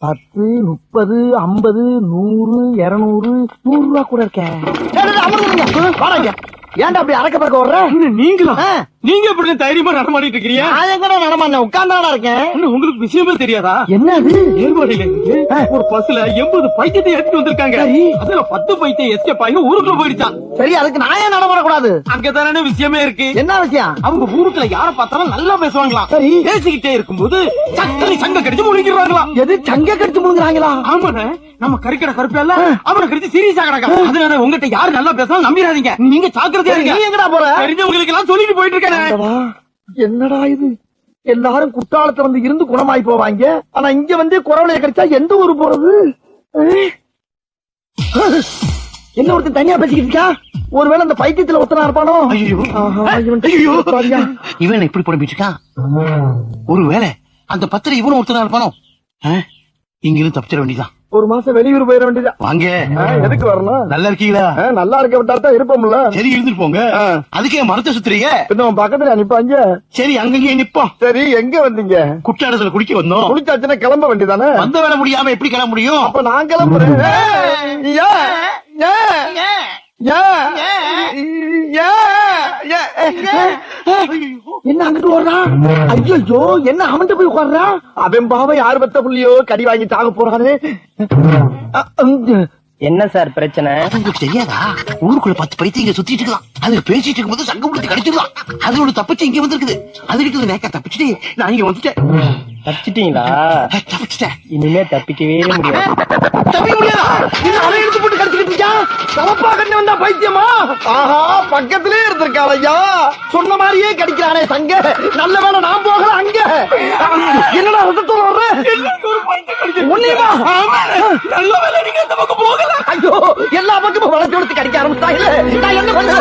10, 30, 50, 100, 200, 100 ரூபா கூட இருக்கேன். ஏன்டா அப்படி அறக்க பறக்க வர்ற? நீங்களா? நீங்க எப்படி தைரியமா நடமாடிட்டு இருக்கீங்க? நான் எங்கடா நடமாட்டேன், உட்கார்ந்தாடா இருக்கேன். உங்களுக்கு விஷயமே தெரியாதா? என்ன அது? ஏர்வாடியில இருந்து ஒரு பஸ்ல 80 பைத்தியத்தை எடுத்துட்டு வந்திருக்காங்க. அதுல 10 பைத்தியம் எஸ்கேப் ஆகி ஊருக்குள்ள போயிடுச்சான். சரி, அதுக்கு நான் ஏன் நடமாடக்கூடாது? அங்கதானே விஷயமே இருக்கு. என்ன விஷயம்? அவங்க ஊருக்குள்ள யார பார்த்தாலும் நல்லா பேசுவாங்களாம். சரி. பேசிக்கிட்டே இருக்கும்போது சக்கரை சங்க கடிச்சு முடிக்கிறாங்களாம். எது சங்க கடிச்சு முழுங்குறாங்களா? ஆமாண்ணே, நம்ம கறிக்கடை கருப்பேல்ல அவனை கடிச்சு சீரியஸா கிடக்கா. அதனால உங்ககிட்ட யாரு நல்லா பேசலாம் நம்பிடாதீங்க. நீங்க ஜாக்கிரதையா இருங்க. நீ எங்கடா போற? தெரிஞ்சவங்களுக்கு எல்லாம் சொல்லிட்டு போயிட்டு இருக்கேன். என்னடா இது? எல்லாரும் குற்றாலத்துல வந்து இருந்து குணமாயி போவாங்க. ஆனா இங்க வந்து குறவளைய கடிச்சா எந்த ஊரு போறது? என்ன ஒருத்தன் தனியா பேசிக்கிட்டு இருக்கா? ஒருவேளை அந்த பைத்தியத்துல ஒருத்தனா இருப்பானோ? இவன் இப்படி புலம்பிட்டு இருக்கான். ஒருவேளை அந்த பத்திர இவனும் ஒருத்தனா இருப்பானோ? இங்கிருந்து தப்பிச்சிட வேண்டியதான். ஒரு மாசம் வெளியூர் போயிட வேண்டியதா? வாங்க. எதுக்கு வரணும்? நல்லா இருக்கீங்களா? நல்லா இருக்க விட்டாத்தான் இருப்போம்ல. சரி, இருந்துட்டு போங்க. அதுக்கே மரத்தை சுத்துறீங்க? இன்னும் பக்கத்துல நிப்பாங்க. சரி, அங்கங்கே நிப்போம். சரி, எங்க வந்தீங்க? குற்றாலத்துல குடிக்க வந்தோம். குளிச்சாச்சுன்னா கிளம்ப வேண்டியதானே? வந்த வேலை முடியாம எப்படி கிளம்ப முடியும்? அப்ப நான் கிளம்புறேன். என்ன அங்கிட்டு ஓடுறான்? ஐயோ, என்ன அவன்கிட்ட போய் உட்கார்றான்? அவன் பாவ யாரு பத்த புள்ளியோ கடி வாங்கி சாக போறாரு. என்ன சார் பிரச்சனை? உங்களுக்கு தெரியாதா? ஊருக்குள்ள 10 பைத்தியங்க சுத்திட்டு இருக்கலாம். அது பேசிட்டு இருக்கும்போது சங்கம் பிடிச்சி கடிச்சிடலாம். அது ஒரு தப்பிச்சு இங்க வந்திருக்குது. அதுகிட்ட நேக்கா தப்பிச்சுட்டு நான் இங்க வந்துட்டேன். தப்பிச்சிட்டீங்களா? தப்பிச்சுட்டேன். இனிமே தப்பிக்கவே முடியாது. தப்பிக்க முடியாதா? அதை எடுத்து போட்டு கடிச்சுக்கிட்டு இருக்கா? தவப்பா கண்ணு வந்தா பைத்தியமா? ஆஹா, பக்கத்திலே இருந்திருக்காள் ஐயா. சொன்ன மாதிரியே கடிக்கிறானே சங்க. நல்ல வேலை நான் போகல அங்க. என்னடா ரத்தத்தோட வர்ற? உன்னையுமா? நல்ல வேலை நீங்க அந்த பக்கம் போகல. ஐயோ, எல்லா பக்கமும் வளர்ச்சி எடுத்து கடிக்க ஆரம்பிச்சா. இல்ல, நான் என்ன பண்ண?